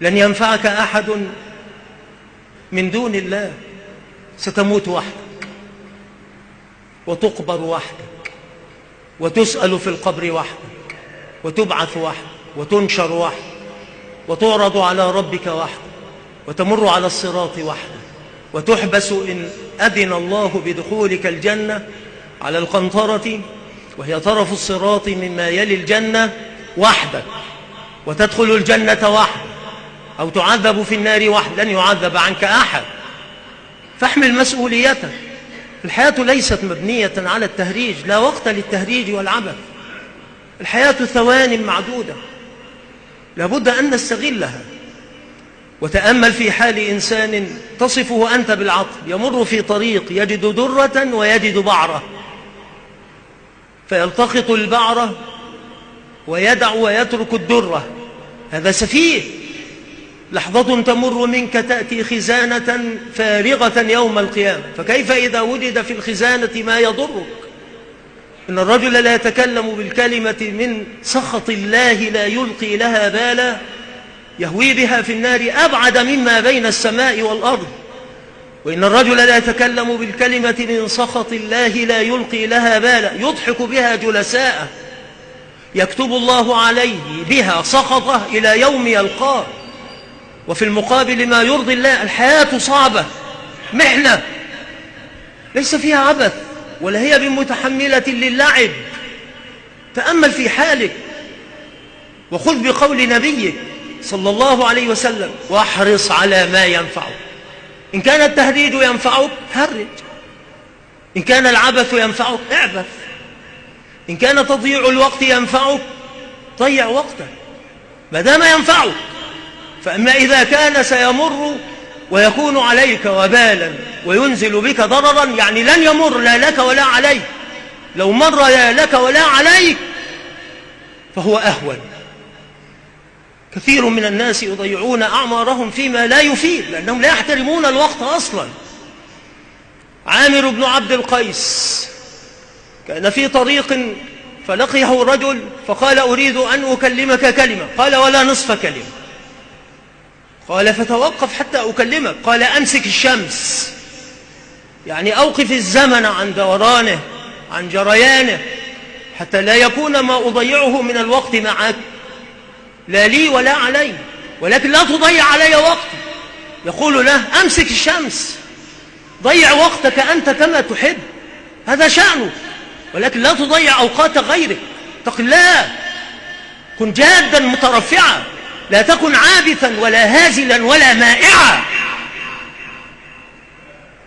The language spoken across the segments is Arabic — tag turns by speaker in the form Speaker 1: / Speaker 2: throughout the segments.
Speaker 1: لن ينفعك أحد من دون الله. ستموت وحدك، وتقبر وحدك، وتسأل في القبر وحدك، وتبعث وحدك، وتنشر وحدك، وتعرض على ربك وحدك، وتمر على الصراط وحدك، وتحبس إن أذن الله بدخولك الجنة على القنطرة وهي طرف الصراط مما يلي الجنة وحدك، وتدخل الجنة وحدك، أو تعذب في النار وحدك، لن يعذب عنك أحد. فاحمل مسؤوليتك. الحياة ليست مبنية على التهريج، لا وقت للتهريج والعبث. الحياة ثوان معدودة لابد أن نستغلها. وتأمل في حال إنسان تصفه أنت بالعطف، يمر في طريق يجد درة ويجد بعرة، فيلتقط البعرة ويدع ويترك الدرة. هذا سفيه. لحظة تمر منك تأتي خزانة فارغة يوم القيامة، فكيف إذا وجد في الخزانة ما يضرك؟ إن الرجل لا يتكلم بالكلمة من سخط الله لا يلقي لها بالا، يهوي بها في النار أبعد مما بين السماء والأرض. وإن الرجل لا يتكلم بالكلمة من سخط الله لا يلقي لها بالا، يضحك بها جلساءه، يكتب الله عليه بها سخطه إلى يوم يلقاه. وفي المقابل ما يرضي الله. الحياة صعبة، محنة ليس فيها عبث، ولا هي بمتحملة للعب. تأمل في حالك، وخذ بقول نبيك صلى الله عليه وسلم: واحرص على ما ينفعك. إن كان التهديد ينفعك هرج، إن كان العبث ينفعك اعبث، إن كان تضييع الوقت ينفعك ضيع وقتك ما دام ينفعك. فأما إذا كان سيمر ويكون عليك وبالا وينزل بك ضررا، يعني لن يمر لا لك ولا عليك، لو مر لا لك ولا عليك فهو أهون. كثير من الناس يضيعون أعمارهم فيما لا يفيد، لأنهم لا يحترمون الوقت أصلا. عامر بن عبد القيس كان في طريق فلقيه رجل فقال: أريد أن أكلمك كلمة. قال: ولا نصف كلمة. قال: فتوقف حتى أكلمك. قال: أمسك الشمس، يعني أوقف الزمن عن دورانه عن جريانه، حتى لا يكون ما أضيعه من الوقت معك لا لي ولا علي، ولكن لا تضيع علي وقتي. يقول له: أمسك الشمس، ضيع وقتك أنت كما تحب، هذا شأنه، ولكن لا تضيع أوقات غيرك. اتق الله، كن جادا مترفعا، لا تكن عابثا ولا هازلا ولا مائعا.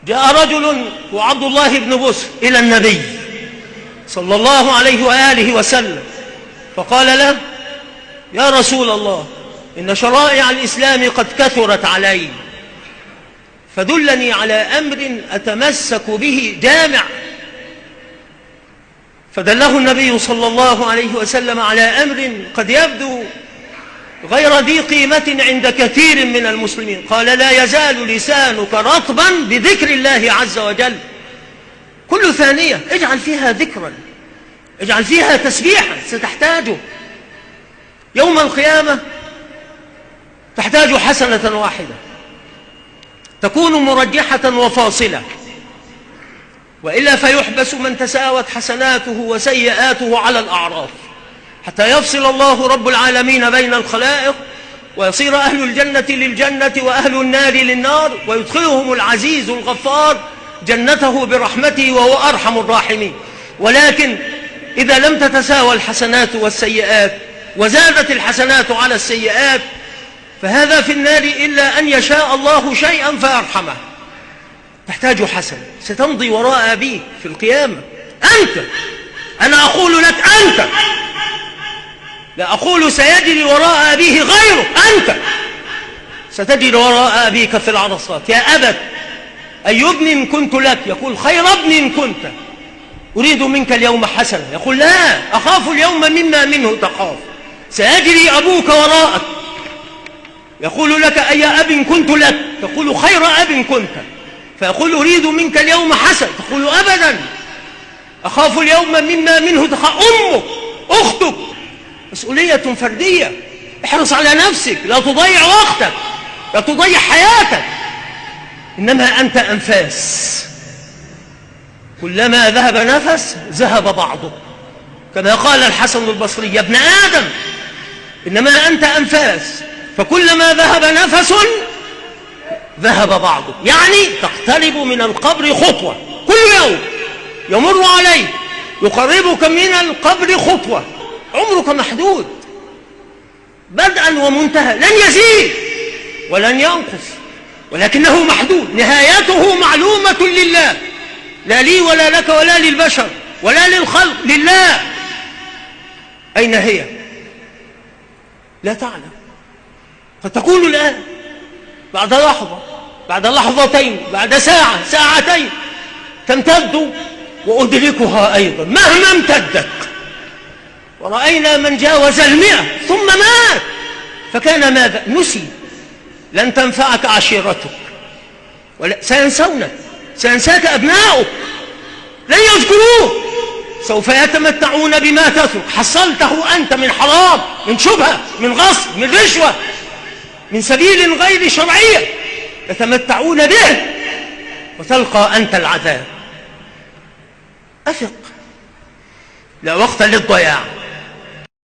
Speaker 1: جاء رجل وعبد الله بن بسر إلى النبي صلى الله عليه وآله وسلم، فقال له: يا رسول الله، إن شرائع الإسلام قد كثرت علي، فدلني على أمر أتمسك به جامع. فدله النبي صلى الله عليه وسلم على أمر قد يبدو غير ذي قيمة عند كثير من المسلمين. قال: لا يزال لسانك رطبا بذكر الله عز وجل. كل ثانية اجعل فيها ذكرا، اجعل فيها تسبيحا ستحتاجه يوم القيامة. تحتاج حسنة واحدة تكون مرجحة وفاصلة، وإلا فيحبس من تساوت حسناته وسيئاته على الأعراف، حتى يفصل الله رب العالمين بين الخلائق، ويصير أهل الجنة للجنة وأهل النار للنار، ويدخلهم العزيز الغفار جنته برحمته وهو أرحم الراحمين. ولكن إذا لم تتساوى الحسنات والسيئات وزادت الحسنات على السيئات، فهذا في النار إلا أن يشاء الله شيئا فيرحمه. تحتاج حسن ستمضي وراء أبيك في القيامة. أنت، أنا أقول لك أنت، لا أقول سيجري وراء أبيه غيره، أنت ستجري وراء أبيك في العرصات. يا أبت أي ابن كنت لك؟ يقول: خير ابن كنت، أريد منك اليوم حسنة. يقول: لا، أخاف اليوم مما منه تخاف، سيجري أبوك وراءك. يقول لك: أي أب كنت لك؟ تقول: خير أب كنت. فيقول: أريد منك اليوم حسن. تقول: أبدا، أخاف اليوم مما منه تخاف. أمك، أختك، مسؤولية فردية. احرص على نفسك، لا تضيع وقتك، لا تضيع حياتك، إنما أنت أنفاس، كلما ذهب نفس ذهب بعضه، كما قال الحسن البصري: يا ابن آدم إنما أنت أنفاس، فكلما ذهب نفس ذهب بعضه. يعني تقترب من القبر خطوة، كل يوم يمر عليك يقربك من القبر خطوة. عمرك محدود بدءا ومنتهى، لن يزيد ولن ينقص، ولكنه محدود، نهايته معلومة لله، لا لي ولا لك ولا للبشر ولا للخلق، لله. أين هي؟ لا تعلم. فتقول الآن بعد لحظة، بعد لحظتين، بعد ساعة، ساعتين، تمتد وأدركها أيضا مهما امتدت. ورأينا من جاوز 100 ثم مات، فكان ماذا؟ نسي. لن تنفعك عشيرتك، سينسونك، سينساك أبناؤك، لن يذكروك، سوف يتمتعون بما تترك حصلته أنت من حرام، من شبهة، من غصب، من رشوة، من سبيل غير شرعية، يتمتعون به وتلقى أنت العذاب. أفق، لا وقت للضياع.